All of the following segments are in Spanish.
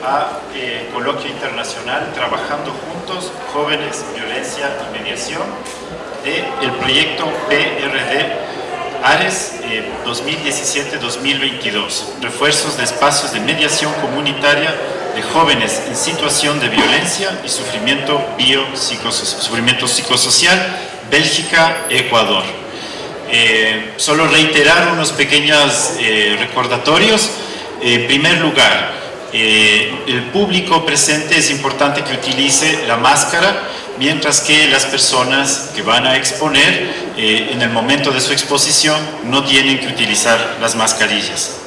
a Coloquio Internacional Trabajando Juntos, Jóvenes, Violencia y Mediación, del proyecto PRD ARES 2017-2022, refuerzos de espacios de mediación comunitaria de jóvenes en situación de violencia y sufrimiento psicosocial, Bélgica, Ecuador. Solo reiterar unos pequeños recordatorios. En primer lugar, el público presente es importante que utilice la máscara, mientras que las personas que van a exponer en el momento de su exposición no tienen que utilizar las mascarillas.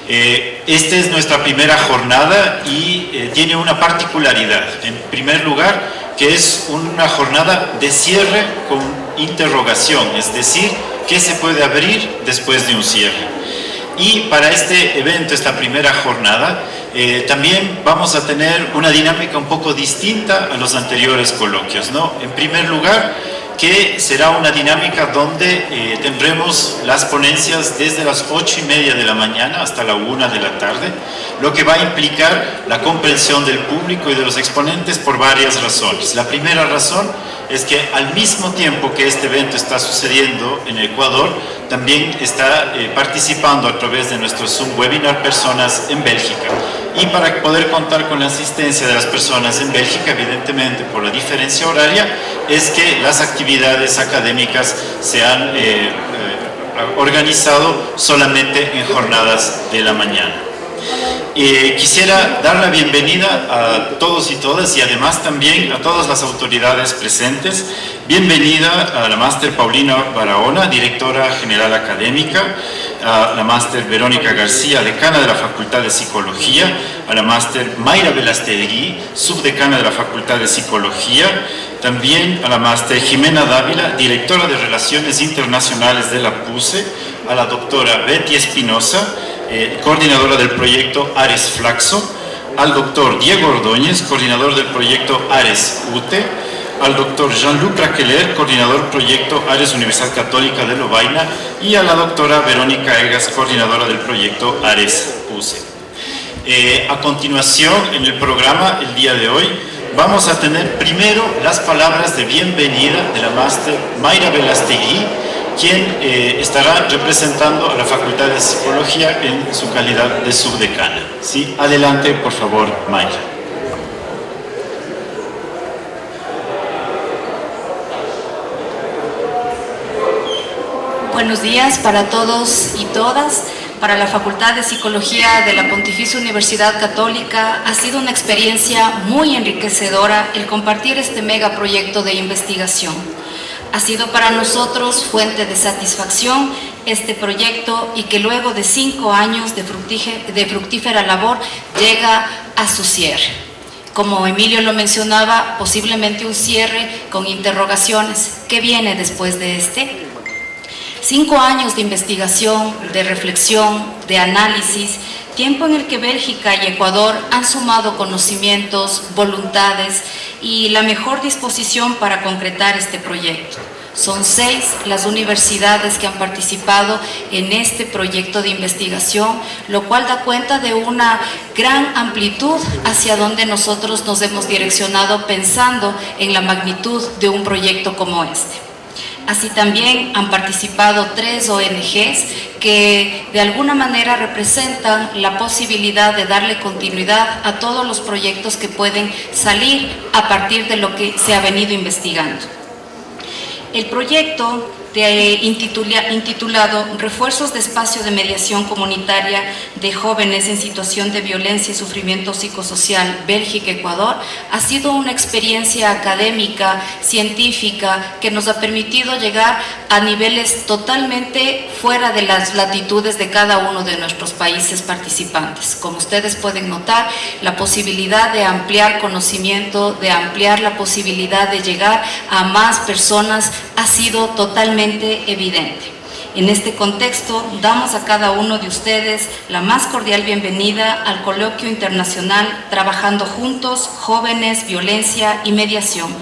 Esta es nuestra primera jornada y tiene una particularidad. En primer lugar, que es una jornada de cierre con interrogación, es decir, ¿qué se puede abrir después de un cierre? Y para este evento, esta primera jornada, también vamos a tener una dinámica un poco distinta a los anteriores coloquios, ¿no? En primer lugar, que será una dinámica donde tendremos las ponencias desde las 8:30 de la mañana hasta la 1 de la tarde, lo que va a implicar la comprensión del público y de los exponentes por varias razones. La primera razón es que al mismo tiempo que este evento está sucediendo en Ecuador, también está participando a través de nuestro Zoom webinar personas en Bélgica. Y para poder contar con la asistencia de las personas en Bélgica, evidentemente por la diferencia horaria, es que las actividades académicas se han organizado solamente en jornadas de la mañana. Quisiera dar la bienvenida a todos y todas y además también a todas las autoridades presentes. Bienvenida a la máster Paulina Barahona, directora general académica, a la máster Verónica García, decana de la Facultad de Psicología, a la máster Mayra Velastegui, subdecana de la Facultad de Psicología, también a la máster Jimena Dávila, directora de Relaciones Internacionales de la PUCE, a la doctora Betty Espinosa, coordinadora del proyecto ARES Flaxo, al doctor Diego Ordóñez, coordinador del proyecto ARES UTE, al doctor Jean-Luc Raqueler, coordinador proyecto ARES Universidad Católica de Lovaina, y a la doctora Verónica Egas, coordinadora del proyecto ARES PUCE. A continuación, en el programa, el día de hoy, vamos a tener primero las palabras de bienvenida de la máster Mayra Velastegui, quien estará representando a la Facultad de Psicología en su calidad de subdecana. ¿Sí? Adelante, por favor, Mayra. Buenos días para todos y todas. Para la Facultad de Psicología de la Pontificia Universidad Católica ha sido una experiencia muy enriquecedora el compartir este megaproyecto de investigación. Ha sido para nosotros fuente de satisfacción este proyecto y que luego de 5 años de fructífera labor llega a su cierre. Como Emilio lo mencionaba, posiblemente un cierre con interrogaciones. ¿Qué viene después de este? 5 años de investigación, de reflexión, de análisis, tiempo en el que Bélgica y Ecuador han sumado conocimientos, voluntades y la mejor disposición para concretar este proyecto. Son 6 las universidades que han participado en este proyecto de investigación, lo cual da cuenta de una gran amplitud hacia donde nosotros nos hemos direccionado pensando en la magnitud de un proyecto como este. Así también han participado 3 ONGs que de alguna manera representan la posibilidad de darle continuidad a todos los proyectos que pueden salir a partir de lo que se ha venido investigando. El proyecto intitulado Refuerzos de Espacio de Mediación Comunitaria de Jóvenes en Situación de Violencia y Sufrimiento Psicosocial, Bélgica-Ecuador, ha sido una experiencia académica, científica, que nos ha permitido llegar a niveles totalmente fuera de las latitudes de cada uno de nuestros países participantes. Como ustedes pueden notar, la posibilidad de ampliar conocimiento, de ampliar la posibilidad de llegar a más personas ha sido totalmente evidente. En este contexto, damos a cada uno de ustedes la más cordial bienvenida al Coloquio Internacional Trabajando Juntos, Jóvenes, Violencia y Mediación,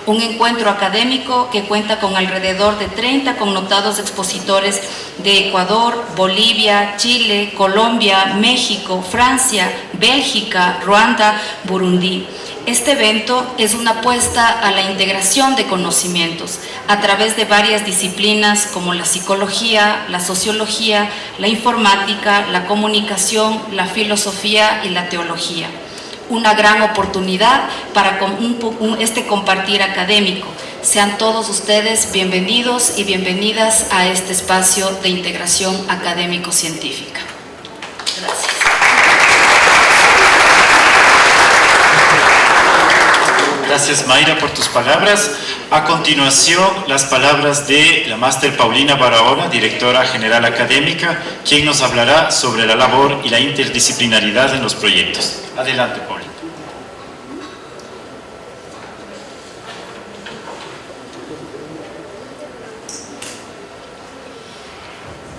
Un encuentro académico que cuenta con alrededor de 30 connotados expositores de Ecuador, Bolivia, Chile, Colombia, México, Francia, Bélgica, Ruanda, Burundi. Este evento es una apuesta a la integración de conocimientos a través de varias disciplinas como la psicología, la sociología, la informática, la comunicación, la filosofía y la teología. Una gran oportunidad para este compartir académico. Sean todos ustedes bienvenidos y bienvenidas a este espacio de integración académico-científica. Gracias. Gracias, Mayra, por tus palabras. A continuación, las palabras de la máster Paulina Barahona, directora general académica, quien nos hablará sobre la labor y la interdisciplinaridad en los proyectos. Adelante, Paulina.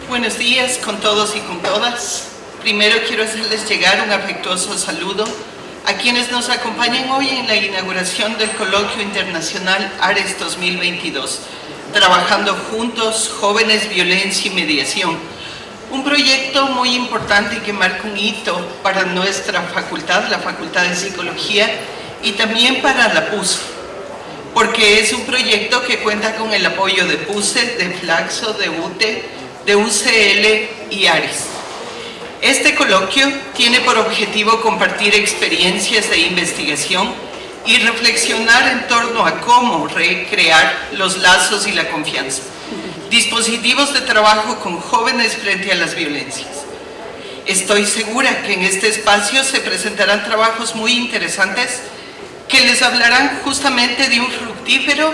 Buenos días con todos y con todas. Primero quiero hacerles llegar un afectuoso saludo a quienes nos acompañan hoy en la inauguración del Coloquio Internacional ARES 2022, Trabajando Juntos, Jóvenes, Violencia y Mediación. Un proyecto muy importante y que marca un hito para nuestra facultad, la Facultad de Psicología, y también para la PUSE, porque es un proyecto que cuenta con el apoyo de PUSE, de Flaxo, de UTE, de UCL y ARES. Este coloquio tiene por objetivo compartir experiencias de investigación y reflexionar en torno a cómo recrear los lazos y la confianza, dispositivos de trabajo con jóvenes frente a las violencias. Estoy segura que en este espacio se presentarán trabajos muy interesantes que les hablarán justamente de un fructífero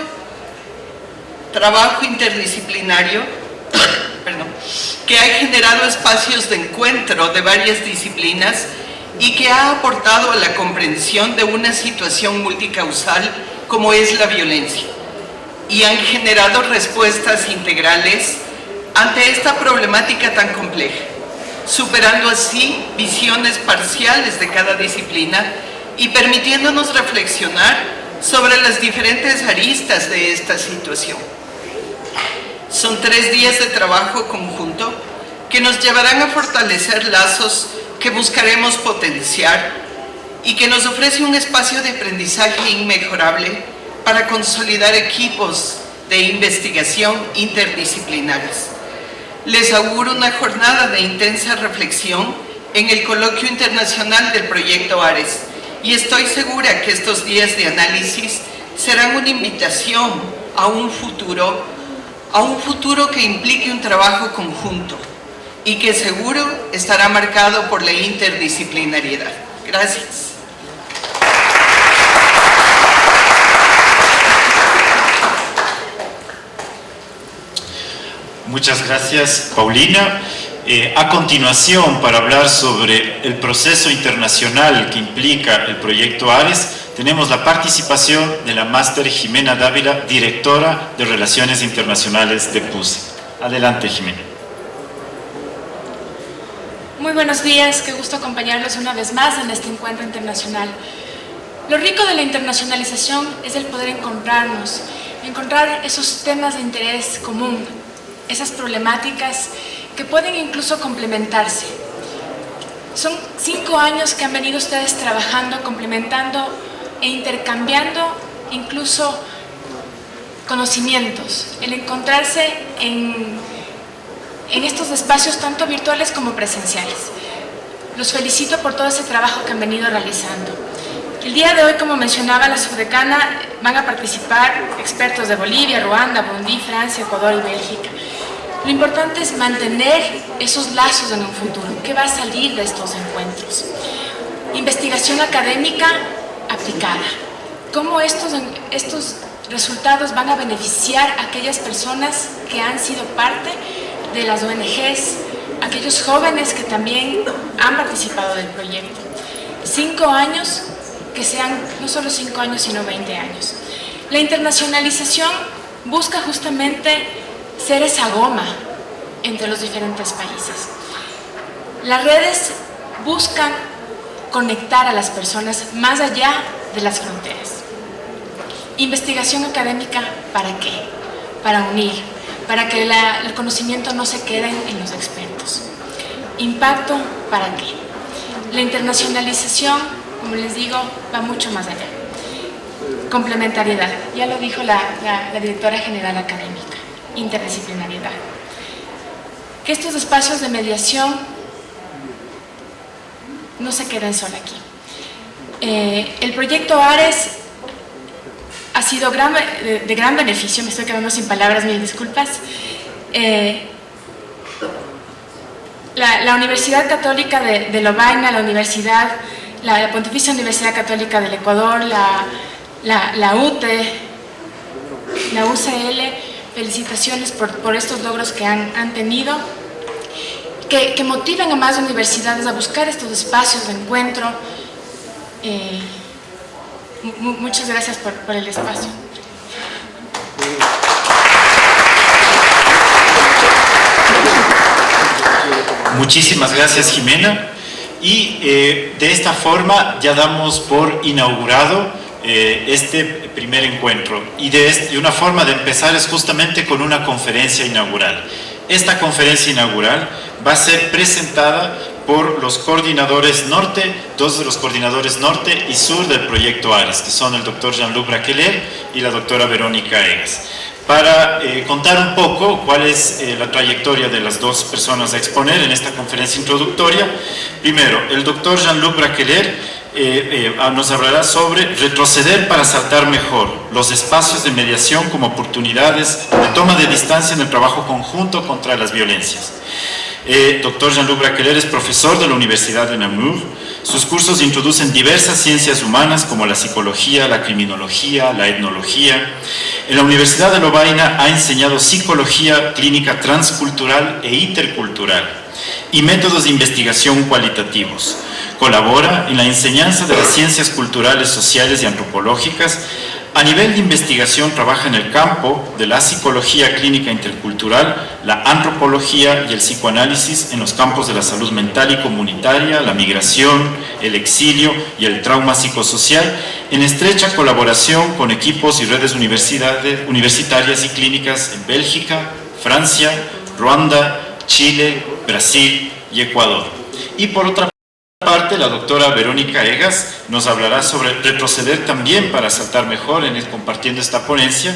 trabajo interdisciplinario que ha generado espacios de encuentro de varias disciplinas y que ha aportado a la comprensión de una situación multicausal como es la violencia, y han generado respuestas integrales ante esta problemática tan compleja, superando así visiones parciales de cada disciplina y permitiéndonos reflexionar sobre las diferentes aristas de esta situación. Son 3 días de trabajo conjunto que nos llevarán a fortalecer lazos que buscaremos potenciar y que nos ofrece un espacio de aprendizaje inmejorable para consolidar equipos de investigación interdisciplinares. Les auguro una jornada de intensa reflexión en el Coloquio Internacional del Proyecto ARES, y estoy segura que estos días de análisis serán una invitación a un futuro que implique un trabajo conjunto y que seguro estará marcado por la interdisciplinariedad. Gracias. Muchas gracias, Paulina. A continuación, para hablar sobre el proceso internacional que implica el proyecto ARES, tenemos la participación de la máster Jimena Dávila, directora de Relaciones Internacionales de PUSE. Adelante, Jimena. Muy buenos días, qué gusto acompañarlos una vez más en este encuentro internacional. Lo rico de la internacionalización es el poder encontrar esos temas de interés común, esas problemáticas que pueden incluso complementarse. Son 5 años que han venido ustedes trabajando, complementando e intercambiando incluso conocimientos, el encontrarse en estos espacios tanto virtuales como presenciales. Los felicito por todo ese trabajo que han venido realizando. El día de hoy, como mencionaba la subdecana, van a participar expertos de Bolivia, Ruanda, Burundi, Francia, Ecuador y Bélgica. Lo importante es mantener esos lazos en un futuro. ¿Qué va a salir de estos encuentros? Investigación académica aplicada. ¿Cómo estos resultados van a beneficiar a aquellas personas que han sido parte de las ONGs, aquellos jóvenes que también han participado del proyecto? 5 años, que sean no solo 5 años, sino 20 años. La internacionalización busca justamente ser esa goma entre los diferentes países. Las redes buscan conectar a las personas más allá de las fronteras. Investigación académica, ¿para qué? Para unir, para que el conocimiento no se quede en los expertos. Impacto, ¿para qué? La internacionalización, como les digo, va mucho más allá. Complementariedad, ya lo dijo la directora general académica. Interdisciplinariedad. Que estos espacios de mediación no se queden solo aquí. El proyecto ARES ha sido de gran beneficio, me estoy quedando sin palabras, mil disculpas. La Universidad Católica de Lovaina, la Pontificia Universidad Católica del Ecuador, la UTE, la UCL, felicitaciones por estos logros que han tenido, que motiven a más universidades a buscar estos espacios de encuentro. Muchas gracias por el espacio. Muchísimas gracias, Jimena. Y de esta forma ya damos por inaugurado este primer encuentro. Y de una forma de empezar es justamente con una conferencia inaugural. Esta conferencia inaugural va a ser presentada por los coordinadores norte, dos de los coordinadores norte y sur del proyecto ARES, que son el doctor Jean-Luc Braqueler y la doctora Verónica Egas. Para contar un poco cuál es la trayectoria de las dos personas a exponer en esta conferencia introductoria. Primero, el doctor Jean-Luc Braqueler nos hablará sobre retroceder para saltar mejor, los espacios de mediación como oportunidades de toma de distancia en el trabajo conjunto contra las violencias. Doctor Jean-Luc Braqueler es profesor de la Universidad de Namur. Sus cursos introducen diversas ciencias humanas como la psicología, la criminología, la etnología. En la Universidad de Lovaina ha enseñado psicología clínica transcultural e intercultural y métodos de investigación cualitativos. Colabora en la enseñanza de las ciencias culturales, sociales y antropológicas. A nivel de investigación trabaja en el campo de la psicología clínica intercultural, la antropología y el psicoanálisis en los campos de la salud mental y comunitaria, la migración, el exilio y el trauma psicosocial, en estrecha colaboración con equipos y redes universitarias y clínicas en Bélgica, Francia, Ruanda, Chile, Brasil y Ecuador. Y por otra parte, la doctora Verónica Egas nos hablará sobre retroceder también para saltar mejor compartiendo esta ponencia.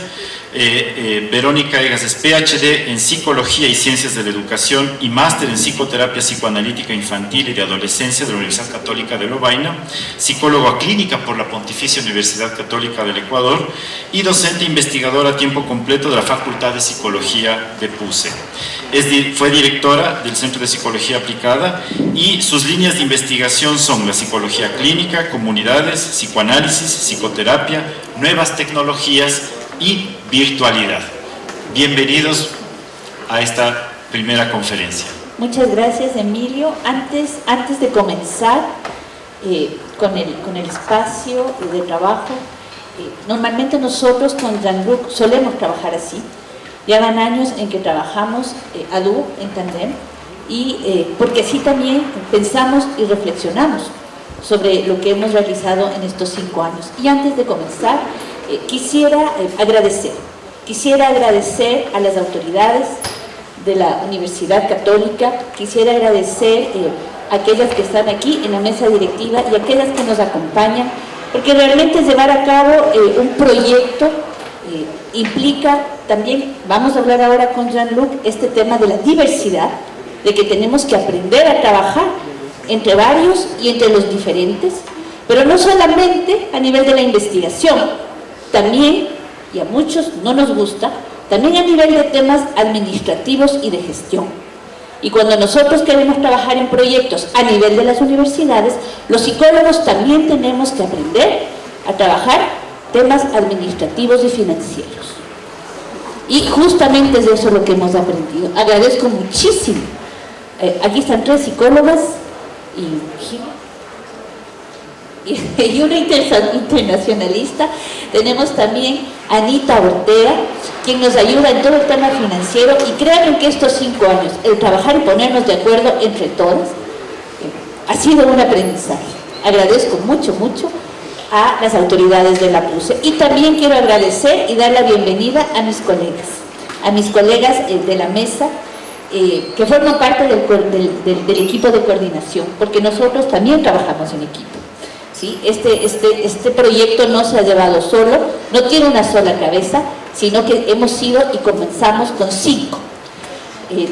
Verónica Egas es PhD en Psicología y Ciencias de la Educación y máster en Psicoterapia Psicoanalítica Infantil y de Adolescencia de la Universidad Católica de Lovaina, psicóloga clínica por la Pontificia Universidad Católica del Ecuador y docente investigadora a tiempo completo de la Facultad de Psicología de PUCE. Fue directora del Centro de Psicología Aplicada y sus líneas de investigación son la psicología clínica, comunidades, psicoanálisis, psicoterapia, nuevas tecnologías y virtualidad. Bienvenidos a esta primera conferencia. Muchas gracias, Emilio. Antes de comenzar con el espacio de trabajo, normalmente nosotros con Jean-Luc solemos trabajar así. Ya van años en que trabajamos a dúo, en tandem, y porque así también pensamos y reflexionamos sobre lo que hemos realizado en estos 5 años. Y antes de comenzar, quisiera agradecer a las autoridades de la Universidad Católica, quisiera agradecer a aquellas que están aquí en la mesa directiva y a aquellas que nos acompañan, porque realmente llevar a cabo un proyecto implica también, vamos a hablar ahora con Jean-Luc, este tema de la diversidad, de que tenemos que aprender a trabajar entre varios y entre los diferentes, pero no solamente a nivel de la investigación, también, y a muchos no nos gusta, también a nivel de temas administrativos y de gestión. Y cuando nosotros queremos trabajar en proyectos a nivel de las universidades, los psicólogos también tenemos que aprender a trabajar temas administrativos y financieros. Y justamente es de eso lo que hemos aprendido. Agradezco muchísimo. Aquí están 3 psicólogas y una internacionalista. Tenemos también a Anita Ortega, quien nos ayuda en todo el tema financiero, y créanme que estos 5 años, el trabajar y ponernos de acuerdo entre todas, ha sido un aprendizaje. Agradezco mucho, mucho. a las autoridades de la PUCE. Y también quiero agradecer y dar la bienvenida a mis colegas de la mesa, que forman parte del equipo de coordinación, porque nosotros también trabajamos en equipo. ¿Sí? Este proyecto no se ha llevado solo, no tiene una sola cabeza, sino que hemos ido y comenzamos con 5.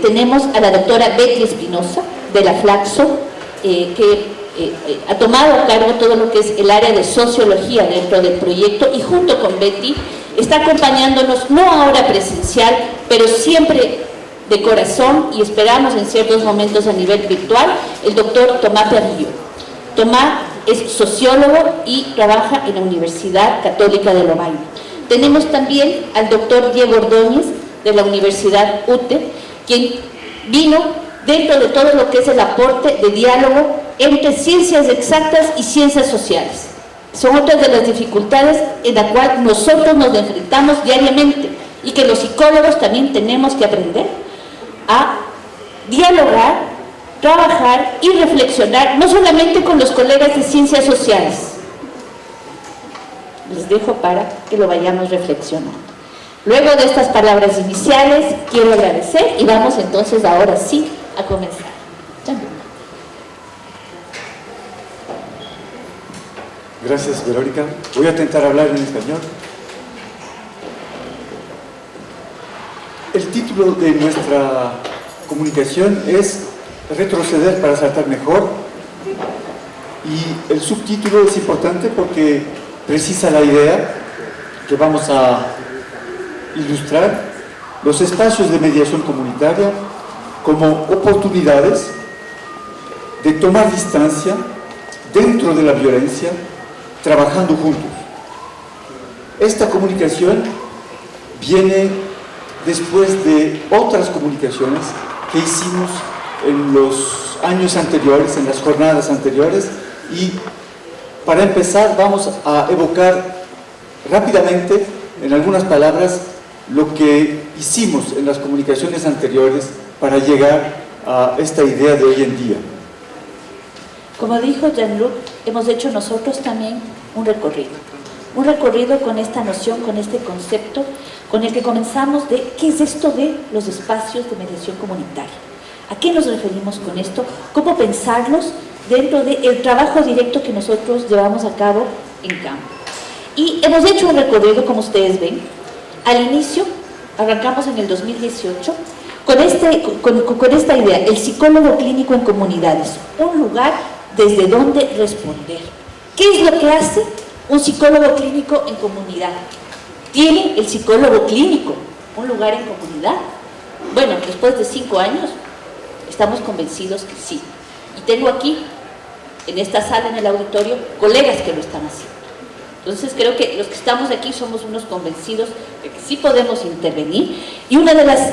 Tenemos a la doctora Betty Espinosa, de la Flaxo, que ha tomado a cargo todo lo que es el área de sociología dentro del proyecto, y junto con Betty está acompañándonos, no ahora presencial, pero siempre de corazón, y esperamos en ciertos momentos a nivel virtual, el doctor Tomás Perrillo. Tomás es sociólogo y trabaja en la Universidad Católica de Lovaina. Tenemos también al doctor Diego Ordóñez, de la Universidad UTE, quien vino dentro de todo lo que es el aporte de diálogo entre ciencias exactas y ciencias sociales. Son otras de las dificultades en las cuales nosotros nos enfrentamos diariamente, y que los psicólogos también tenemos que aprender a dialogar, trabajar y reflexionar, no solamente con los colegas de ciencias sociales. Les dejo para que lo vayamos reflexionando. Luego de estas palabras iniciales, quiero agradecer, y vamos entonces ahora sí a comenzar. Gracias, Verónica. Voy a intentar hablar en español. El título de nuestra comunicación es Retroceder para saltar mejor, y el subtítulo es importante porque precisa la idea que vamos a ilustrar: los espacios de mediación comunitaria como oportunidades de tomar distancia dentro de la violencia, trabajando juntos. Esta comunicación viene después de otras comunicaciones que hicimos en los años anteriores, en las jornadas anteriores, y para empezar vamos a evocar rápidamente, en algunas palabras, lo que hicimos en las comunicaciones anteriores para llegar a esta idea de hoy en día. Como dijo Jean-Luc, hemos hecho nosotros también un recorrido con esta noción, con este concepto, con el que comenzamos de qué es esto de los espacios de mediación comunitaria. ¿A qué nos referimos con esto? ¿Cómo pensarlos dentro del trabajo directo que nosotros llevamos a cabo en campo? Y hemos hecho un recorrido, como ustedes ven. Al inicio, arrancamos en el 2018, con esta idea: el psicólogo clínico en comunidades, un lugar desde donde responder. ¿Qué es lo que hace un psicólogo clínico en comunidad? ¿Tiene el psicólogo clínico un lugar en comunidad? Bueno, después de 5 años, estamos convencidos que sí. Y tengo aquí, en esta sala, en el auditorio, colegas que lo están haciendo. Entonces creo que los que estamos aquí somos unos convencidos de que sí podemos intervenir, y una de las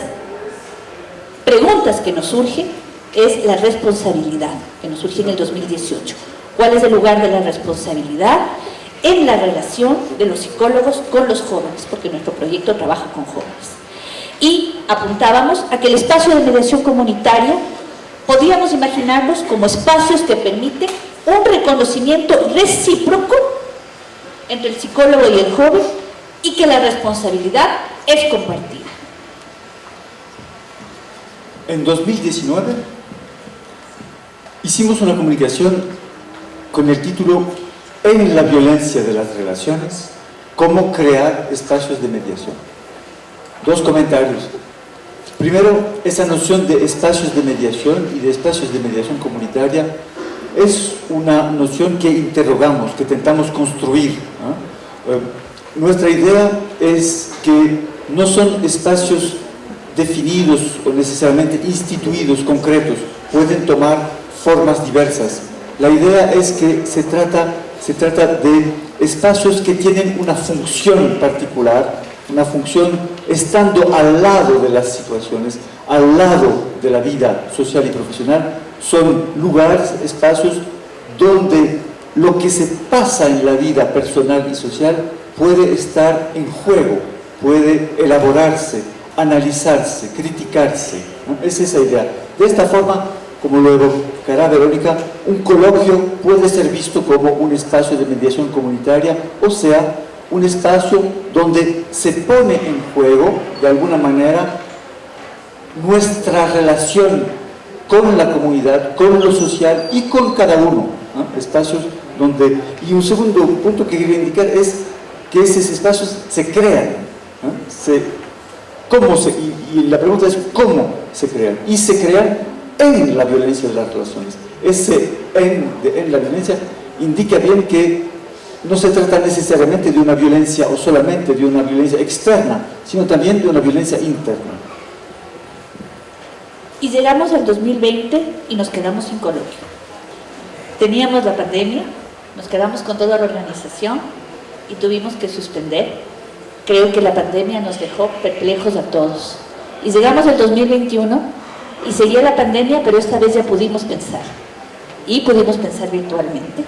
preguntas que nos surge es la responsabilidad, que nos surge en el 2018. ¿Cuál es el lugar de la responsabilidad en la relación de los psicólogos con los jóvenes? Porque nuestro proyecto trabaja con jóvenes. Y apuntábamos a que el espacio de mediación comunitaria podíamos imaginarlos como espacios que permiten un reconocimiento recíproco entre el psicólogo y el joven, y que la responsabilidad es compartida. En 2019 hicimos una comunicación con el título En la violencia de las relaciones, cómo crear espacios de mediación. 2 comentarios. Primero, esa noción de espacios de mediación y de espacios de mediación comunitaria es una noción que interrogamos, que tentamos construir, ¿no? Nuestra idea es que no son espacios definidos o necesariamente instituidos, concretos, pueden tomar formas diversas. La idea es que se trata de espacios que tienen una función particular, una función estando al lado de las situaciones, al lado de la vida social y profesional. Son lugares, espacios donde lo que se pasa en la vida personal y social puede estar en juego, puede elaborarse, analizarse, criticarse, ¿no? Es esa idea. De esta forma como lo evocará Verónica, un coloquio puede ser visto como un espacio de mediación comunitaria, o sea, un espacio donde se pone en juego, de alguna manera, nuestra relación con la comunidad, con lo social y con cada uno, ¿no? Espacios donde... Y un segundo punto que quería indicar es que esos espacios se crean, ¿no? Y la pregunta es ¿cómo se crean? Y se crean en la violencia de las relaciones. Ese en la violencia indica bien que no se trata necesariamente de una violencia o solamente de una violencia externa, sino también de una violencia interna. Y llegamos al 2020 y nos quedamos sin coloquio. Teníamos la pandemia, nos quedamos con toda la organización y tuvimos que suspender. Creo que la pandemia nos dejó perplejos a todos. Y llegamos al 2021 y seguía la pandemia, pero esta vez ya pudimos pensar. Y pudimos pensar virtualmente.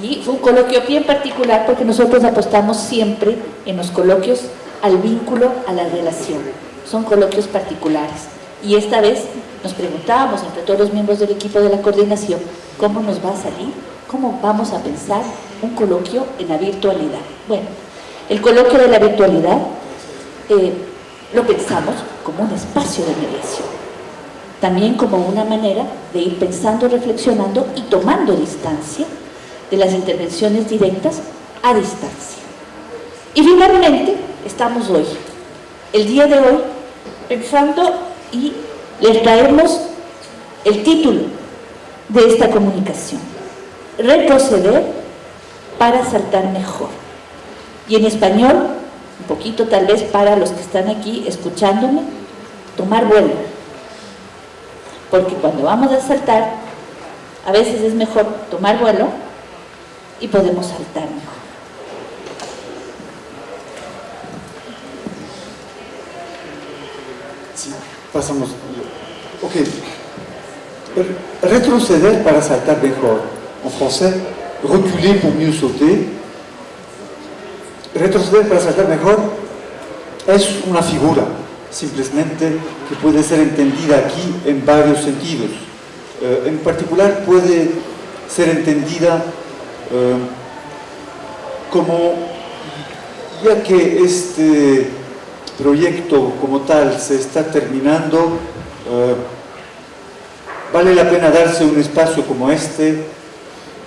Y fue un coloquio bien particular porque nosotros apostamos siempre en los coloquios al vínculo, a la relación. Son coloquios particulares. Y esta vez nos preguntábamos entre todos los miembros del equipo de la coordinación cómo nos va a salir, cómo vamos a pensar un coloquio en la virtualidad. Bueno, el coloquio de la virtualidad lo pensamos como un espacio de mediación, también como una manera de ir pensando, reflexionando y tomando distancia de las intervenciones directas a distancia. Y finalmente estamos hoy, el día de hoy, pensando y les traemos el título de esta comunicación: retroceder para saltar mejor. Y en español, un poquito tal vez para los que están aquí escuchándome, tomar vuelo. Porque cuando vamos a saltar, a veces es mejor tomar vuelo y podemos saltar mejor. Sí, pasamos. Ok. Retroceder para saltar mejor. En français, reculer pour mieux sauter. Retroceder para saltar mejor es una figura, simplemente, que puede ser entendida aquí en varios sentidos. En particular puede ser entendida como, ya que este proyecto como tal se está terminando, vale la pena darse un espacio como este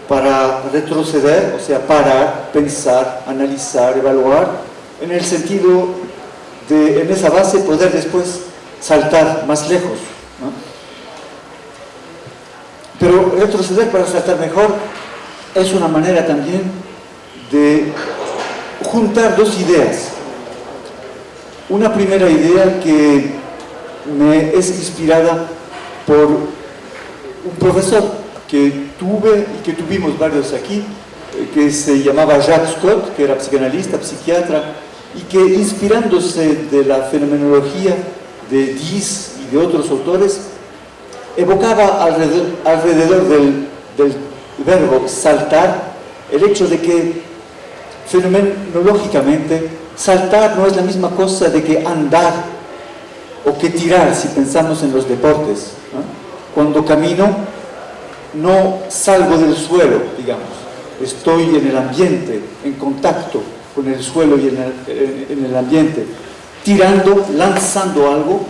para retroceder, o sea, parar, pensar, analizar, evaluar, en el sentido de, en esa base, poder después saltar más lejos, ¿no? Pero retroceder para saltar mejor es una manera también de juntar dos ideas. Una primera idea que me es inspirada por un profesor que tuve y que tuvimos varios aquí, que se llamaba Jacques Scott, que era psicanalista, psiquiatra, y que, inspirándose de la fenomenología de Diez y de otros autores, evocaba alrededor del verbo saltar el hecho de que fenomenológicamente saltar no es la misma cosa de que andar o que tirar, si pensamos en los deportes, ¿no? Cuando camino no salgo del suelo, digamos, estoy en el ambiente, en contacto con el suelo y en el ambiente, tirando, lanzando algo,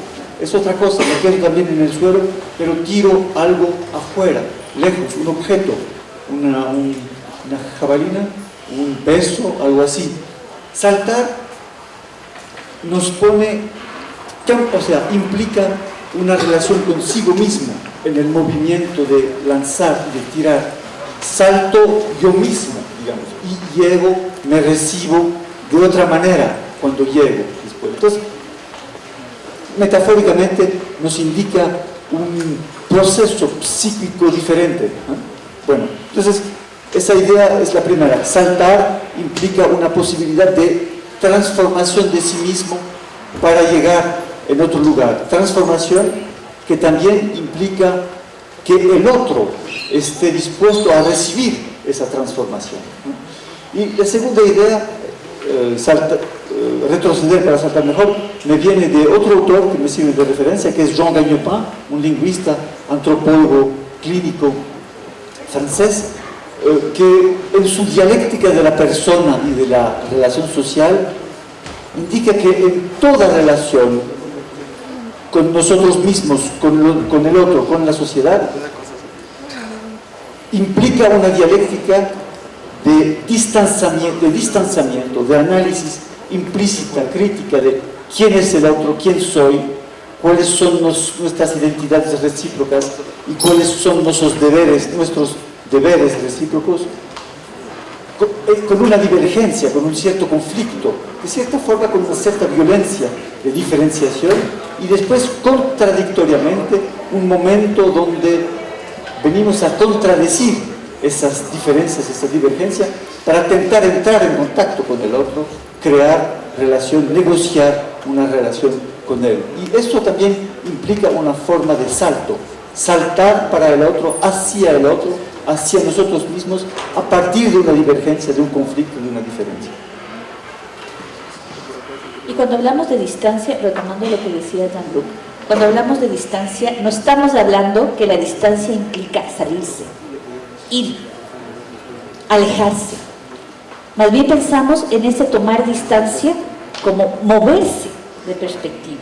es otra cosa. Me quedo también en el suelo, pero tiro algo afuera, lejos, un objeto, una jabalina, un peso, algo así. Saltar nos pone, o sea, implica una relación consigo mismo en el movimiento de lanzar y de tirar. Salto yo mismo, digamos, y llego, me recibo de otra manera cuando llego después. Entonces, metafóricamente nos indica un proceso psíquico diferente, ¿no? Bueno, entonces esa idea es la primera. Saltar implica una posibilidad de transformación de sí mismo para llegar en otro lugar. Transformación que también implica que el otro esté dispuesto a recibir esa transformación, ¿no? Y la segunda idea, retroceder para saltar mejor, me viene de otro autor que me sirve de referencia, que es Jean Gagnepin, un lingüista, antropólogo, clínico francés, que en su dialéctica de la persona y de la relación social indica que en toda relación con nosotros mismos, con el otro, con la sociedad, implica una dialéctica de distanciamiento, de análisis implícita, crítica de quién es el otro, quién soy, cuáles son nuestras identidades recíprocas y cuáles son nuestros deberes recíprocos, con una divergencia, con un cierto conflicto, de cierta forma con una cierta violencia de diferenciación, y después contradictoriamente un momento donde venimos a contradecir esas diferencias, esa divergencia, para intentar entrar en contacto con el otro, crear relación, negociar una relación con él. Y esto también implica una forma de salto, saltar para el otro, hacia nosotros mismos, a partir de una divergencia, de un conflicto, de una diferencia. Y cuando hablamos de distancia, retomando lo que decía Jean-Luc, cuando hablamos de distancia, no estamos hablando que la distancia implica salirse, ir, alejarse. Más bien pensamos en ese tomar distancia como moverse de perspectiva,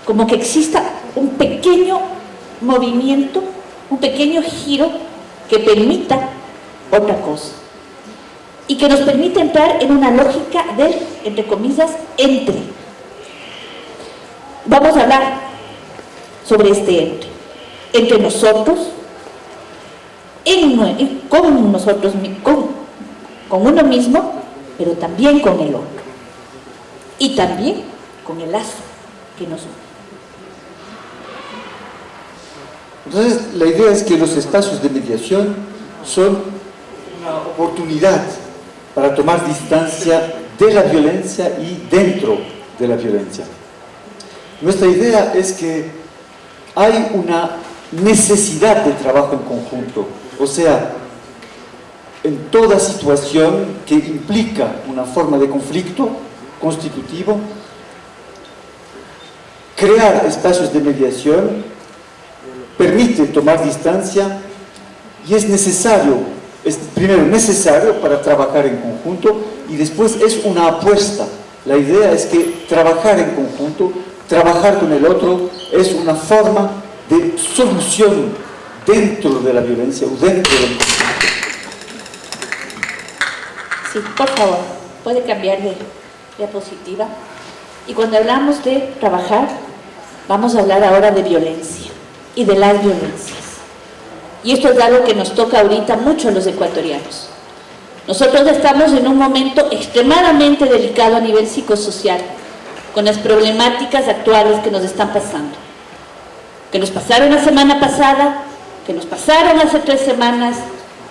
como que exista un pequeño movimiento, un pequeño giro que permita otra cosa y que nos permite entrar en una lógica del, entre comillas, entre. Vamos a hablar sobre este entre nosotros, con nosotros, con uno mismo, pero también con el otro y también con el lazo que nos une. Entonces, la idea es que los espacios de mediación son una oportunidad para tomar distancia de la violencia y dentro de la violencia. Nuestra idea es que hay una necesidad de trabajo en conjunto, o sea, en toda situación que implica una forma de conflicto constitutivo, crear espacios de mediación permite tomar distancia y es necesario, primero necesario para trabajar en conjunto y después es una apuesta. La idea es que trabajar en conjunto, trabajar con el otro, es una forma de solución dentro de la violencia o dentro del conflicto. Sí, por favor, puede cambiar de diapositiva. Y cuando hablamos de trabajar, vamos a hablar ahora de violencia y de las violencias. Y esto es algo que nos toca ahorita mucho a los ecuatorianos. Nosotros estamos en un momento extremadamente delicado a nivel psicosocial, con las problemáticas actuales que nos están pasando, que nos pasaron la semana pasada, que nos pasaron hace 3 semanas,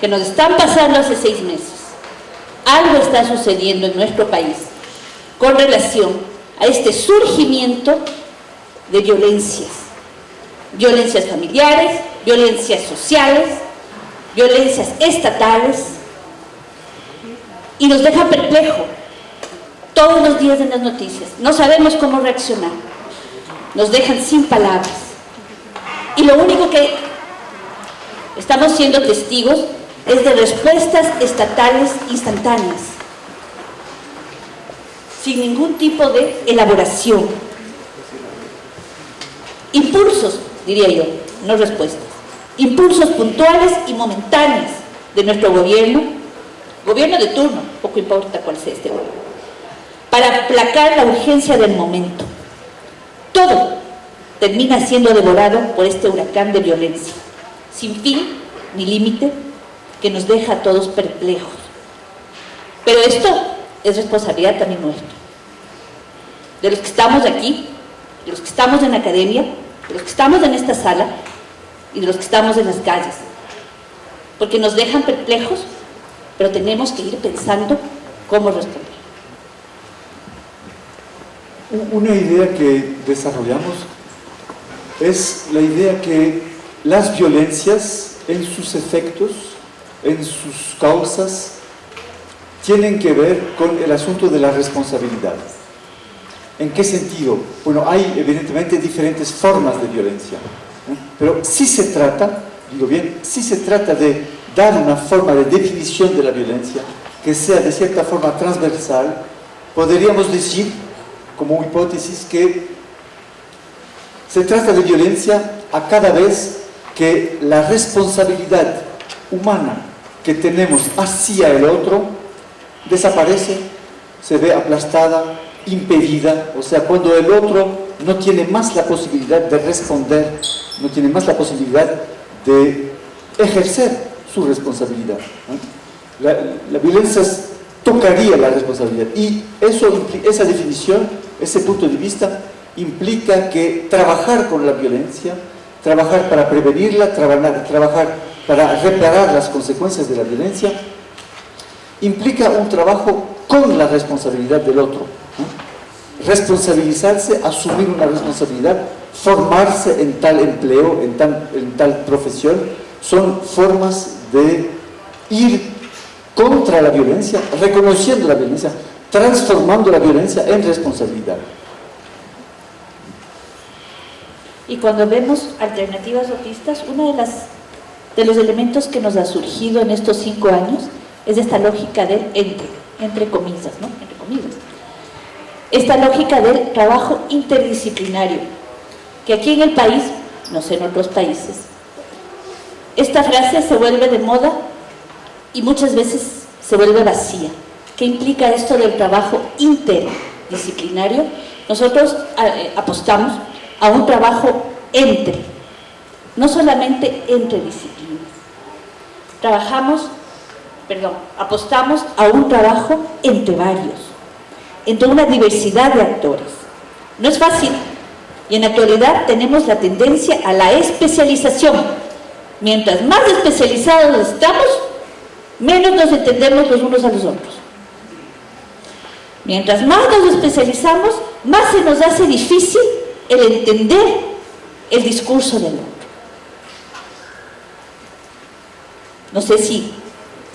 que nos están pasando hace 6 meses. Algo está sucediendo en nuestro país con relación a este surgimiento de violencias familiares, violencias sociales, violencias estatales, y nos deja perplejo todos los días en las noticias. No sabemos cómo reaccionar, nos dejan sin palabras, y lo único que estamos siendo testigos es de respuestas estatales instantáneas, sin ningún tipo de elaboración. Impulsos, diría yo, no respuestas. Impulsos puntuales y momentáneos de nuestro gobierno de turno, poco importa cuál sea este gobierno, para aplacar la urgencia del momento. Todo termina siendo devorado por este huracán de violencia, sin fin ni límite, que nos deja a todos perplejos. Pero esto es responsabilidad también nuestra, de los que estamos aquí, de los que estamos en la academia, de los que estamos en esta sala y de los que estamos en las calles, porque nos dejan perplejos, pero tenemos que ir pensando cómo responder. Una idea que desarrollamos es la idea que las violencias en sus efectos, en sus causas, tienen que ver con el asunto de la responsabilidad. ¿En qué sentido? Bueno, hay evidentemente diferentes formas de violencia, ¿eh? Pero sí se trata, digo bien, sí se trata de dar una forma de definición de la violencia que sea de cierta forma transversal. Podríamos decir, como hipótesis, que se trata de violencia a cada vez que la responsabilidad humana que tenemos hacia el otro desaparece, se ve aplastada, impedida, o sea, cuando el otro no tiene más la posibilidad de responder, no tiene más la posibilidad de ejercer su responsabilidad, ¿no? La violencia tocaría la responsabilidad, y esa definición, ese punto de vista, implica que trabajar con la violencia, trabajar para prevenirla, trabajar para reparar las consecuencias de la violencia, implica un trabajo con la responsabilidad del otro, ¿no? Responsabilizarse, asumir una responsabilidad, formarse en tal empleo, en tal profesión, son formas de ir contra la violencia, reconociendo la violencia, transformando la violencia en responsabilidad. Y cuando vemos alternativas o pistas, uno de los elementos que nos ha surgido en estos 5 años es esta lógica del entre comillas, ¿no? Entre comillas. Esta lógica del trabajo interdisciplinario, que aquí en el país, no sé en otros países, esta frase se vuelve de moda y muchas veces se vuelve vacía. ¿Qué implica esto del trabajo interdisciplinario? Nosotros apostamos a un trabajo no solamente entre disciplinas. Apostamos a un trabajo entre varios, entre una diversidad de actores. No es fácil, y en la actualidad tenemos la tendencia a la especialización. Mientras más especializados estamos, menos nos entendemos los unos a los otros. Mientras más nos especializamos, más se nos hace difícil el entender el discurso del otro. No sé si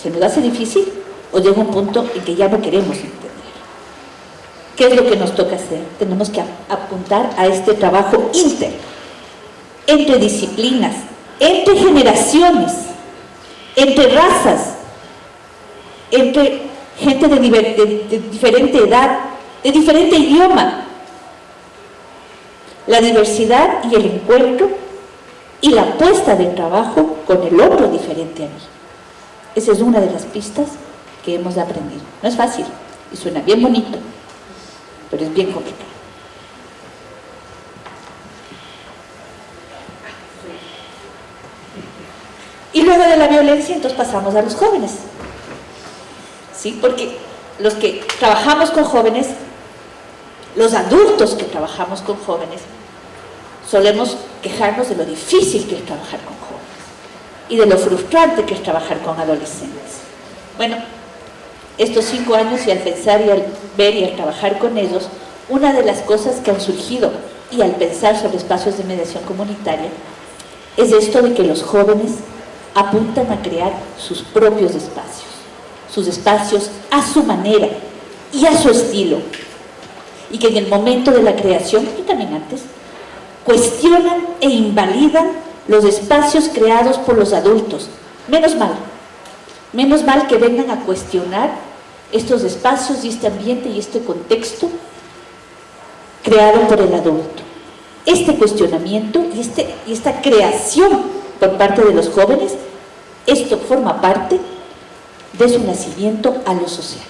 se nos hace difícil o llega un punto en que ya no queremos entender. ¿Qué es lo que nos toca hacer? Tenemos que apuntar a este trabajo entre disciplinas, entre generaciones, entre razas, entre gente de diferente edad, de diferente idioma. La diversidad y el encuentro y la apuesta de trabajo con el otro diferente a mí. Esa es una de las pistas que hemos aprendido. No es fácil y suena bien bonito, pero es bien complicado. Y luego de la violencia, entonces pasamos a los jóvenes. ¿Sí? Porque los que trabajamos con jóvenes, los adultos que trabajamos con jóvenes, solemos quejarnos de lo difícil que es trabajar con jóvenes y de lo frustrante que es trabajar con adolescentes. Bueno, estos 5 años, y al pensar y al ver y al trabajar con ellos, una de las cosas que han surgido y al pensar sobre espacios de mediación comunitaria es esto de que los jóvenes apuntan a crear sus propios espacios a su manera y a su estilo, y que en el momento de la creación, y también antes, cuestionan e invalidan los espacios creados por los adultos. Menos mal que vengan a cuestionar estos espacios y este ambiente y este contexto creado por el adulto. Este cuestionamiento y esta creación por parte de los jóvenes, esto forma parte de su nacimiento a lo social.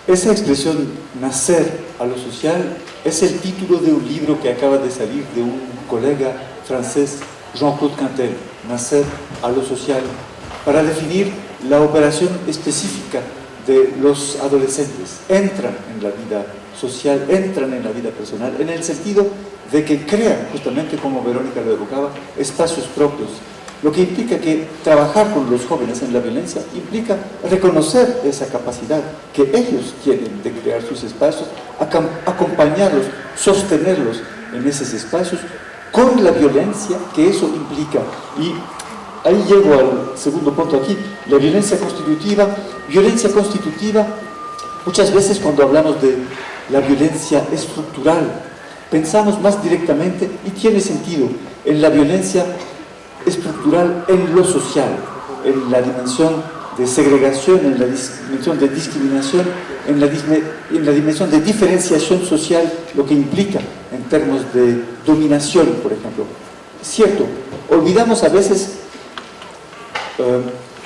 Esa expresión, nacer a lo social, es el título de un libro que acaba de salir de un colega francés, Jean-Claude Cantel, Nacer a lo social, para definir la operación específica de los adolescentes. Entran en la vida social, entran en la vida personal, en el sentido de que crean, justamente como Verónica lo evocaba, espacios propios. Lo que implica que trabajar con los jóvenes en la violencia implica reconocer esa capacidad que ellos tienen de crear sus espacios, acompañarlos, sostenerlos en esos espacios con la violencia que eso implica. Y ahí llego al segundo punto aquí, la violencia constitutiva. Violencia constitutiva, muchas veces cuando hablamos de la violencia estructural, pensamos más directamente, y tiene sentido, en la violencia estructural en lo social, en la dimensión de segregación, en la dimensión de discriminación, en la dimensión de diferenciación social, lo que implica en términos de dominación, por ejemplo. Es cierto, olvidamos a veces,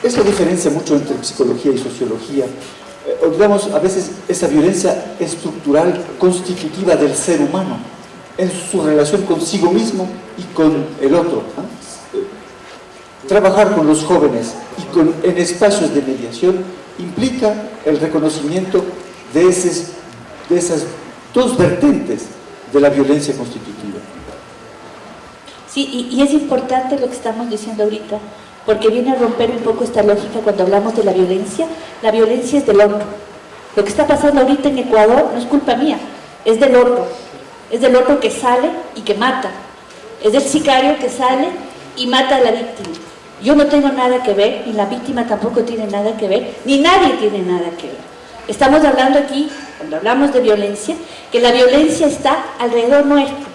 es la diferencia mucho entre psicología y sociología, olvidamos a veces esa violencia estructural constitutiva del ser humano, en su relación consigo mismo y con el otro. Trabajar con los jóvenes y en espacios de mediación implica el reconocimiento de esas dos vertientes de la violencia constitutiva. Sí, y es importante lo que estamos diciendo ahorita, porque viene a romper un poco esta lógica cuando hablamos de la violencia. La violencia es del otro. Lo que está pasando ahorita en Ecuador no es culpa mía, es del otro. Es del otro que sale y que mata. Es del sicario que sale y mata a la víctima. Yo no tengo nada que ver, ni la víctima tampoco tiene nada que ver, ni nadie tiene nada que ver. Estamos hablando aquí, cuando hablamos de violencia, que la violencia está alrededor nuestro.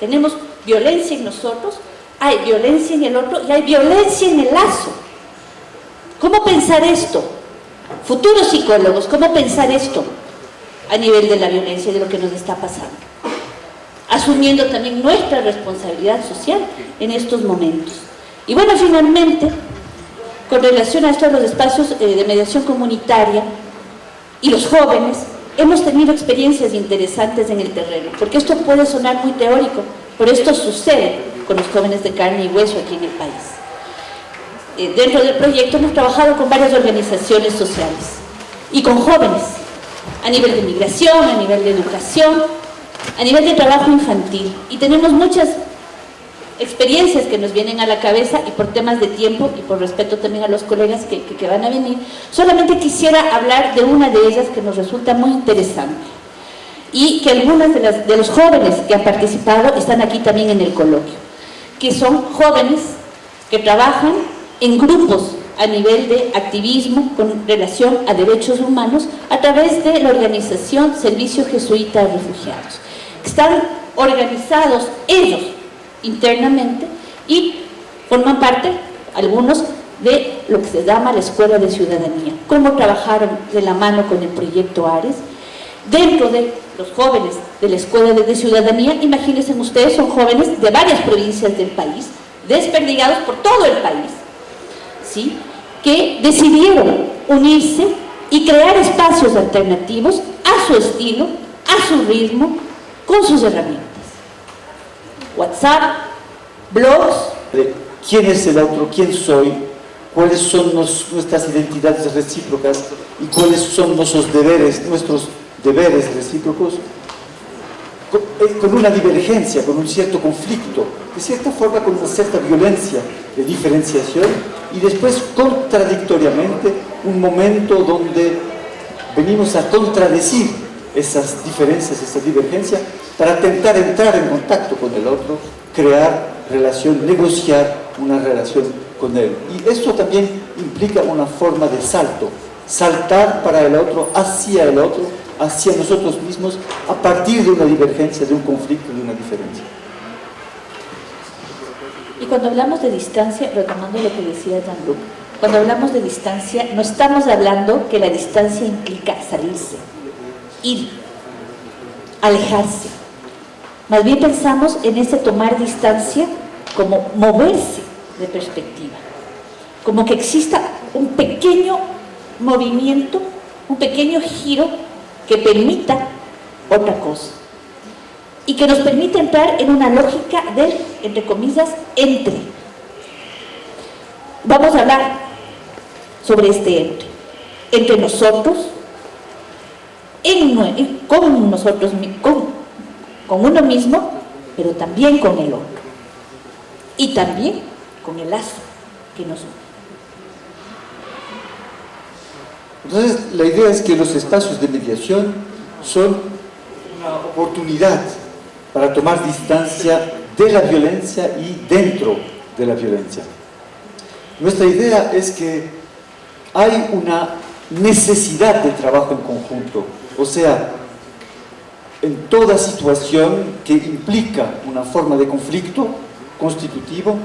Tenemos violencia en nosotros, hay violencia en el otro y hay violencia en el lazo. ¿Cómo pensar esto? Futuros psicólogos, ¿cómo pensar esto a nivel de la violencia y de lo que nos está pasando? Asumiendo también nuestra responsabilidad social en estos momentos. Y bueno, finalmente, con relación a esto de los espacios de mediación comunitaria y los jóvenes, hemos tenido experiencias interesantes en el terreno, porque esto puede sonar muy teórico, pero esto sucede con los jóvenes de carne y hueso aquí en el país. Dentro del proyecto hemos trabajado con varias organizaciones sociales y con jóvenes, a nivel de migración, a nivel de educación, a nivel de trabajo infantil, y tenemos muchas experiencias que nos vienen a la cabeza, y por temas de tiempo y por respeto también a los colegas que van a venir, solamente quisiera hablar de una de ellas que nos resulta muy interesante y que algunas de los jóvenes que han participado están aquí también en el coloquio, que son jóvenes que trabajan en grupos a nivel de activismo con relación a derechos humanos a través de la organización Servicio Jesuita de Refugiados. Están organizados ellos internamente y forman parte, algunos, de lo que se llama la Escuela de Ciudadanía. Cómo trabajaron de la mano con el proyecto Ares. Dentro de los jóvenes de la Escuela de Ciudadanía, imagínense ustedes, son jóvenes de varias provincias del país, desperdigados por todo el país, ¿sí?, que decidieron unirse y crear espacios alternativos a su estilo, a su ritmo, con sus herramientas. WhatsApp, blogs. ¿Quién es el otro? ¿Quién soy? ¿Cuáles son nuestras identidades recíprocas? ¿Y cuáles son nuestros deberes recíprocos? Con una divergencia, con un cierto conflicto, de cierta forma con una cierta violencia de diferenciación, y después contradictoriamente un momento donde venimos a contradecir esas diferencias, esa divergencia, para intentar entrar en contacto con el otro, crear relación, negociar una relación con él. Y esto también implica una forma de salto, saltar para el otro, hacia nosotros mismos, a partir de una divergencia, de un conflicto, de una diferencia. Y cuando hablamos de distancia, retomando lo que decía Jean-Luc, cuando hablamos de distancia, no estamos hablando que la distancia implica salirse, ir, alejarse. Más bien pensamos en ese tomar distancia como moverse de perspectiva, como que exista un pequeño movimiento, un pequeño giro que permita otra cosa y que nos permite entrar en una lógica del, entre comillas, entre. Vamos a hablar sobre este entre nosotros, con uno mismo, pero también con el otro, y también con el lazo que nos une. Entonces, la idea es que los espacios de mediación son una oportunidad para tomar distancia de la violencia y dentro de la violencia. Nuestra idea es que hay una necesidad de trabajo en conjunto, o sea, en toda situación que implica una forma de conflicto constitutivo,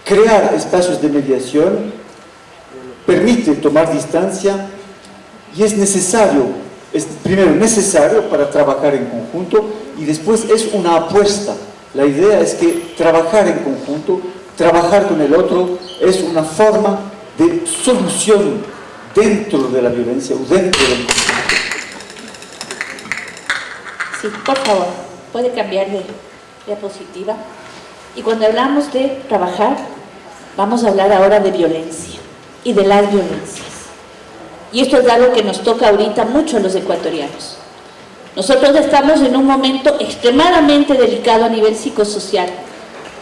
crear espacios de mediación permite tomar distancia y es necesario, primero necesario para trabajar en conjunto y después es una apuesta. La idea es que trabajar en conjunto, trabajar con el otro, es una forma de solución dentro de la violencia o dentro del conflicto. Sí, por favor, puede cambiar de diapositiva. Y cuando hablamos de trabajar, vamos a hablar ahora de violencia y de las violencias. Y esto es algo que nos toca ahorita mucho a los ecuatorianos. Nosotros estamos en un momento extremadamente delicado a nivel psicosocial,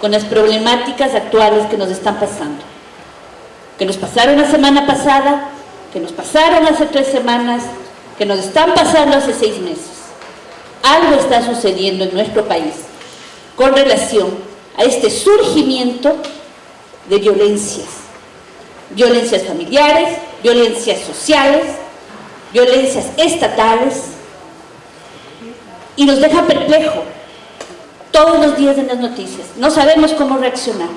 con las problemáticas actuales que nos están pasando. Que nos pasaron la semana pasada, que nos pasaron hace 3 semanas, que nos están pasando hace 6 meses. Algo está sucediendo en nuestro país con relación a este surgimiento de violencias. Violencias familiares, violencias sociales, violencias estatales, y nos deja perplejo todos los días en las noticias. No sabemos cómo reaccionar,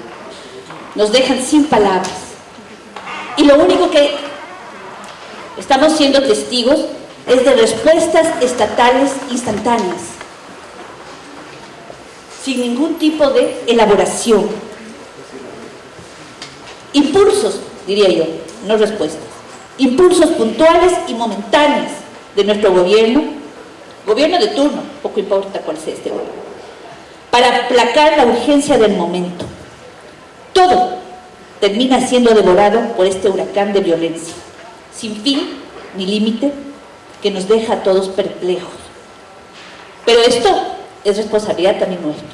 nos dejan sin palabras, y lo único que estamos siendo testigos es de respuestas estatales instantáneas, sin ningún tipo de elaboración. Impulsos, diría yo, no respuestas. Impulsos puntuales y momentáneos de nuestro gobierno de turno, poco importa cuál sea este gobierno, para aplacar la urgencia del momento. Todo termina siendo devorado por este huracán de violencia, sin fin ni límite, que nos deja a todos perplejos. Pero esto es responsabilidad también nuestra,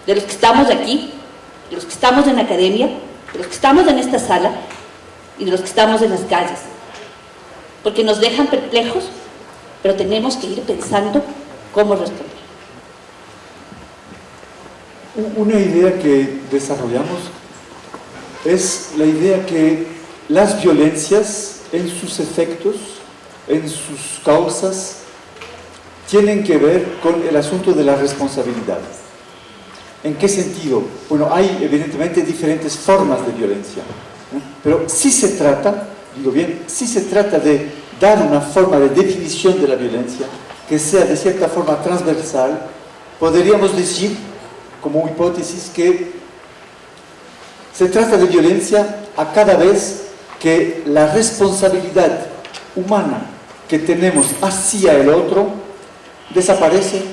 de los que estamos aquí, de los que estamos en la academia, de los que estamos en esta sala y de los que estamos en las calles, porque nos dejan perplejos, pero tenemos que ir pensando cómo responder. Una idea que desarrollamos es la idea que las violencias en sus efectos, en sus causas, tienen que ver con el asunto de la responsabilidad. ¿En qué sentido? Bueno, hay evidentemente diferentes formas de violencia, ¿no? Pero sí se trata, digo bien, sí se trata de dar una forma de definición de la violencia que sea de cierta forma transversal. Podríamos decir, como hipótesis, que se trata de violencia a cada vez que la responsabilidad humana que tenemos hacia el otro desaparece,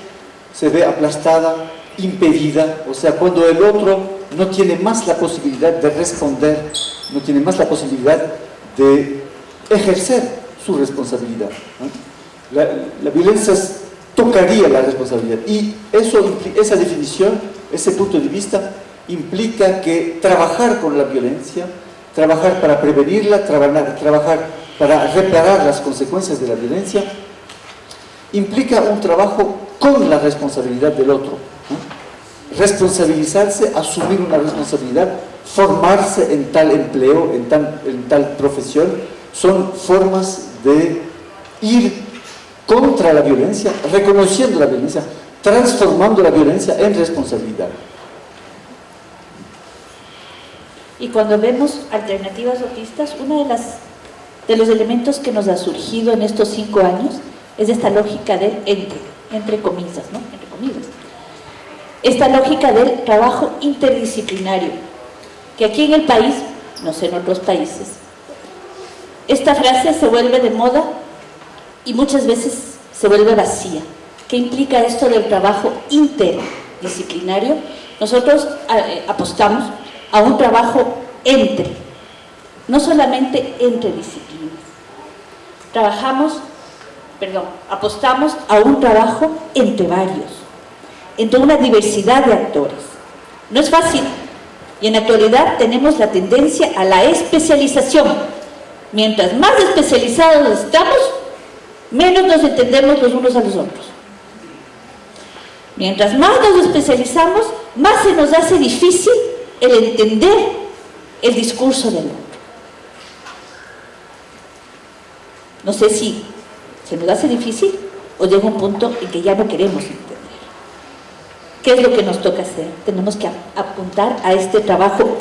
se ve aplastada, impedida, o sea, cuando el otro no tiene más la posibilidad de responder, no tiene más la posibilidad de ejercer su responsabilidad, ¿no? La violencia tocaría la responsabilidad, y esa definición, ese punto de vista, implica que trabajar con la violencia, trabajar para prevenirla, trabajar para reparar las consecuencias de la violencia, implica un trabajo con la responsabilidad del otro, ¿no? Responsabilizarse, asumir una responsabilidad, formarse en tal empleo, en tal profesión, son formas de ir contra la violencia, reconociendo la violencia, transformando la violencia en responsabilidad. Y cuando vemos alternativas autistas, uno de los elementos que nos ha surgido en estos 5 años es esta lógica del entre comillas, ¿no? Entre comillas. Esta lógica del trabajo interdisciplinario, que aquí en el país, no sé en otros países, esta frase se vuelve de moda y muchas veces se vuelve vacía. ¿Qué implica esto del trabajo interdisciplinario? Nosotros apostamos a un trabajo no solamente entre disciplinas. Apostamos a un trabajo entre varios, entre una diversidad de actores. No es fácil, y en la actualidad tenemos la tendencia a la especialización. Mientras más especializados estamos, menos nos entendemos los unos a los otros. Mientras más nos especializamos, más se nos hace difícil el entender el discurso del otro. No sé si se nos hace difícil o llega un punto en que ya no queremos entender. ¿Qué es lo que nos toca hacer? Tenemos que apuntar a este trabajo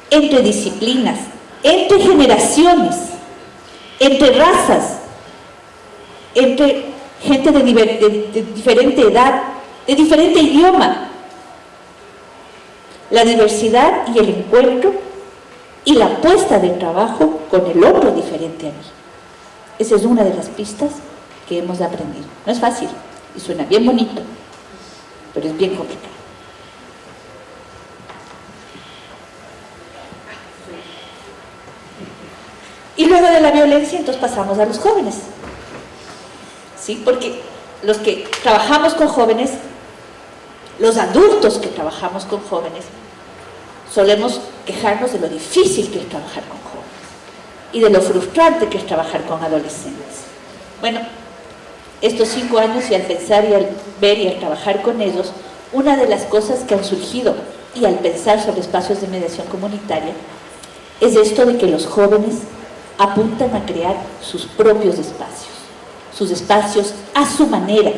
entre disciplinas, entre generaciones, entre razas, entre gente de diferente edad, de diferente idioma. La diversidad y el encuentro y la puesta de trabajo con el otro diferente a mí. Esa es una de las pistas que hemos aprendido. No es fácil y suena bien bonito, pero es bien complicado. Y luego de la violencia, entonces pasamos a los jóvenes. ¿Sí? Porque los que trabajamos con jóvenes, los adultos que trabajamos con jóvenes, solemos quejarnos de lo difícil que es trabajar con jóvenes y de lo frustrante que es trabajar con adolescentes. Bueno, estos 5 años y al pensar y al ver y al trabajar con ellos, una de las cosas que han surgido y al pensar sobre espacios de mediación comunitaria es esto de que los jóvenes apuntan a crear sus propios espacios a su manera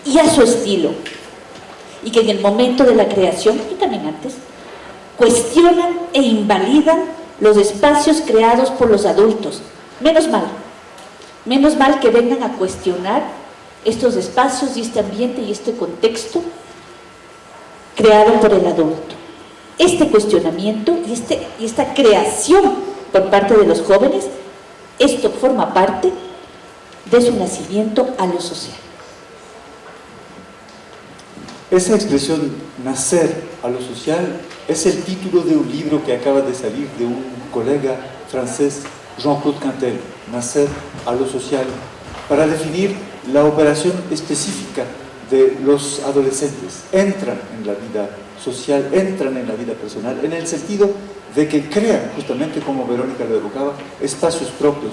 y a su estilo, y que en el momento de la creación, y también antes, cuestionan e invalidan los espacios creados por los adultos. Menos mal que vengan a cuestionar estos espacios y este ambiente y este contexto creado por el adulto. Este cuestionamiento y esta creación por parte de los jóvenes, esto forma parte de su nacimiento a lo social. Esa expresión, nacer a lo social, es el título de un libro que acaba de salir de un colega francés, Jean-Claude Cantel, Nacer a lo social, para definir la operación específica de los adolescentes. Entran en la vida social, entran en la vida personal, en el sentido de que crean, justamente como Verónica lo evocaba, espacios propios,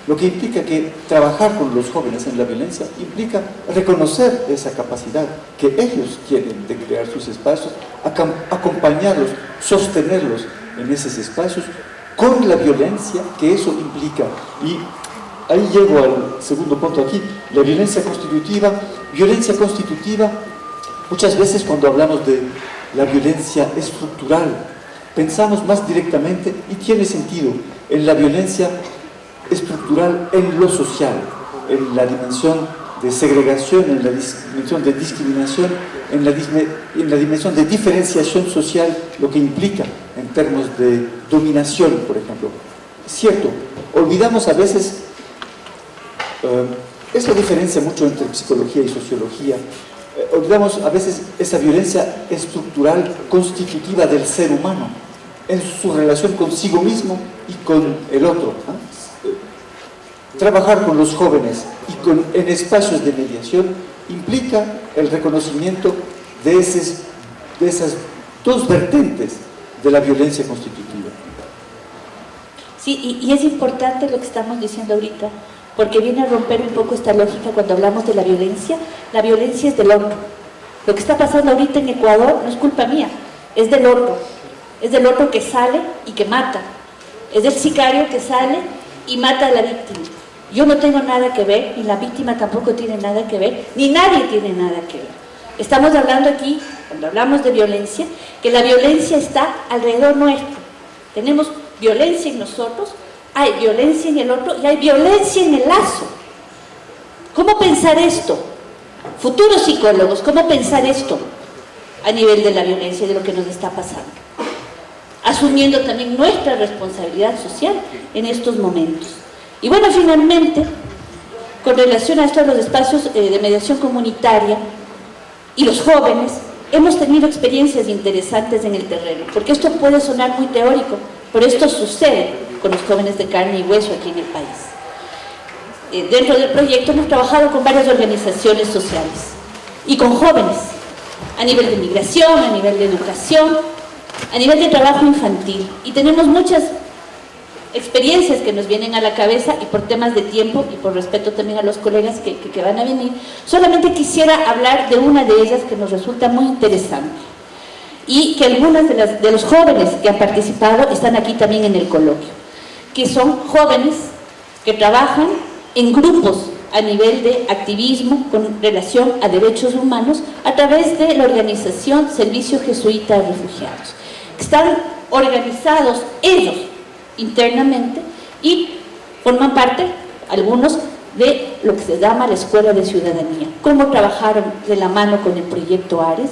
lo que implica que trabajar con los jóvenes en la violencia implica reconocer esa capacidad que ellos tienen de crear sus espacios, acompañarlos, sostenerlos en esos espacios con la violencia que eso implica. Y ahí llego al segundo punto aquí, la violencia constitutiva. Violencia constitutiva, muchas veces cuando hablamos de la violencia estructural, pensamos más directamente, y tiene sentido, en la violencia estructural en lo social, en la dimensión de segregación, en la dimensión de discriminación, en la dimensión de diferenciación social, lo que implica en términos de dominación, por ejemplo. Es cierto, olvidamos a veces, eso diferencia mucho entre psicología y sociología, olvidamos a veces esa violencia estructural constitutiva del ser humano, en su relación consigo mismo y con el otro, ¿no? Trabajar con los jóvenes y en espacios de mediación implica el reconocimiento de esas dos vertientes de la violencia constitutiva. Sí, y es importante lo que estamos diciendo ahorita, porque viene a romper un poco esta lógica cuando hablamos de la violencia. La violencia es del otro. Lo que está pasando ahorita en Ecuador no es culpa mía, es del otro. Es del otro que sale y que mata. Es del sicario que sale y mata a la víctima. Yo no tengo nada que ver, ni la víctima tampoco tiene nada que ver, ni nadie tiene nada que ver. Estamos hablando aquí, cuando hablamos de violencia, que la violencia está alrededor nuestro. Tenemos violencia en nosotros, hay violencia en el otro y hay violencia en el lazo. ¿Cómo pensar esto? Futuros psicólogos, ¿cómo pensar esto a nivel de la violencia y de lo que nos está pasando? Asumiendo también nuestra responsabilidad social en estos momentos. Y bueno, finalmente, con relación a esto de los espacios de mediación comunitaria y los jóvenes, hemos tenido experiencias interesantes en el terreno, porque esto puede sonar muy teórico, pero esto sucede con los jóvenes de carne y hueso aquí en el país. Dentro del proyecto hemos trabajado con varias organizaciones sociales y con jóvenes, a nivel de migración, a nivel de educación, a nivel de trabajo infantil, y tenemos muchas experiencias que nos vienen a la cabeza, y por temas de tiempo y por respeto también a los colegas que van a venir, solamente quisiera hablar de una de ellas que nos resulta muy interesante. y que algunas de los jóvenes que han participado están aquí también en el coloquio, que son jóvenes que trabajan en grupos a nivel de activismo con relación a derechos humanos a través de la organización Servicio Jesuita de Refugiados. Están organizados ellos internamente y forman parte, algunos, de lo que se llama la Escuela de Ciudadanía. Cómo trabajaron de la mano con el proyecto Ares.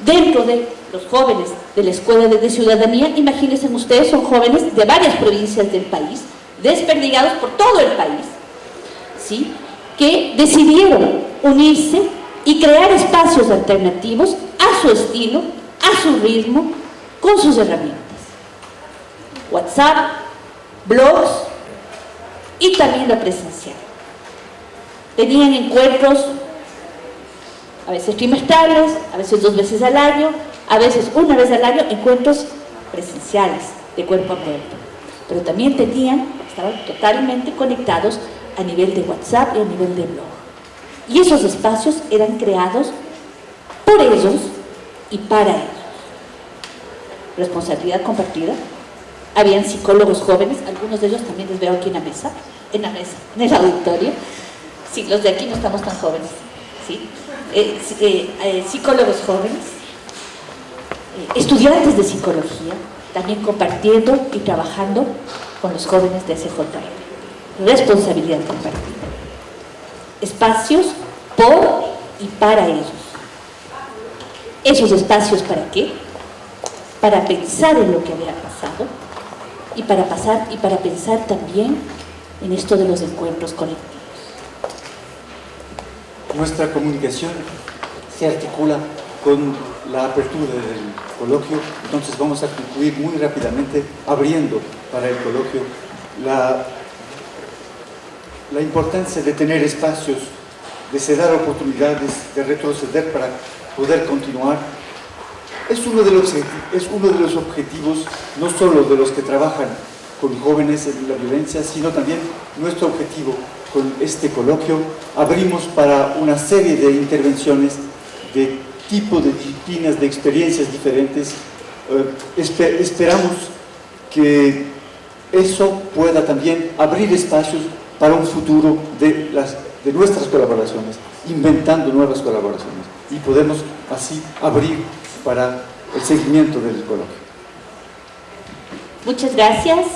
Dentro de los jóvenes de la Escuela de Ciudadanía, imagínense ustedes, son jóvenes de varias provincias del país, desperdigados por todo el país, ¿sí?, que decidieron unirse y crear espacios alternativos a su estilo, a su ritmo, con sus herramientas. WhatsApp, blogs y también lo presencial. Tenían encuentros a veces trimestrales, a veces 2 veces al año, a veces 1 vez al año, encuentros presenciales de cuerpo a cuerpo. Pero también estaban totalmente conectados a nivel de WhatsApp y a nivel de blog. Y esos espacios eran creados por ellos y para ellos. Responsabilidad compartida. Habían psicólogos jóvenes, algunos de ellos también les veo aquí en el auditorio. Sí, los de aquí no estamos tan jóvenes, ¿sí? Psicólogos jóvenes, estudiantes de psicología, también compartiendo y trabajando con los jóvenes de CJR. Responsabilidad compartida. Espacios por y para ellos. ¿Esos espacios para qué? Para pensar en lo que había pasado y para pensar también en esto de los encuentros colectivos. Nuestra comunicación se articula con la apertura del coloquio, entonces vamos a concluir muy rápidamente abriendo para el coloquio la importancia de tener espacios, de dar oportunidades, de retroceder para poder continuar. Es uno de los objetivos, no solo de los que trabajan con jóvenes en la violencia, sino también nuestro objetivo con este coloquio. Abrimos para una serie de intervenciones de tipo de disciplinas, de experiencias diferentes. Esperamos que eso pueda también abrir espacios para un futuro de nuestras colaboraciones, inventando nuevas colaboraciones, y podemos así abrir para el seguimiento del coloquio. Muchas gracias.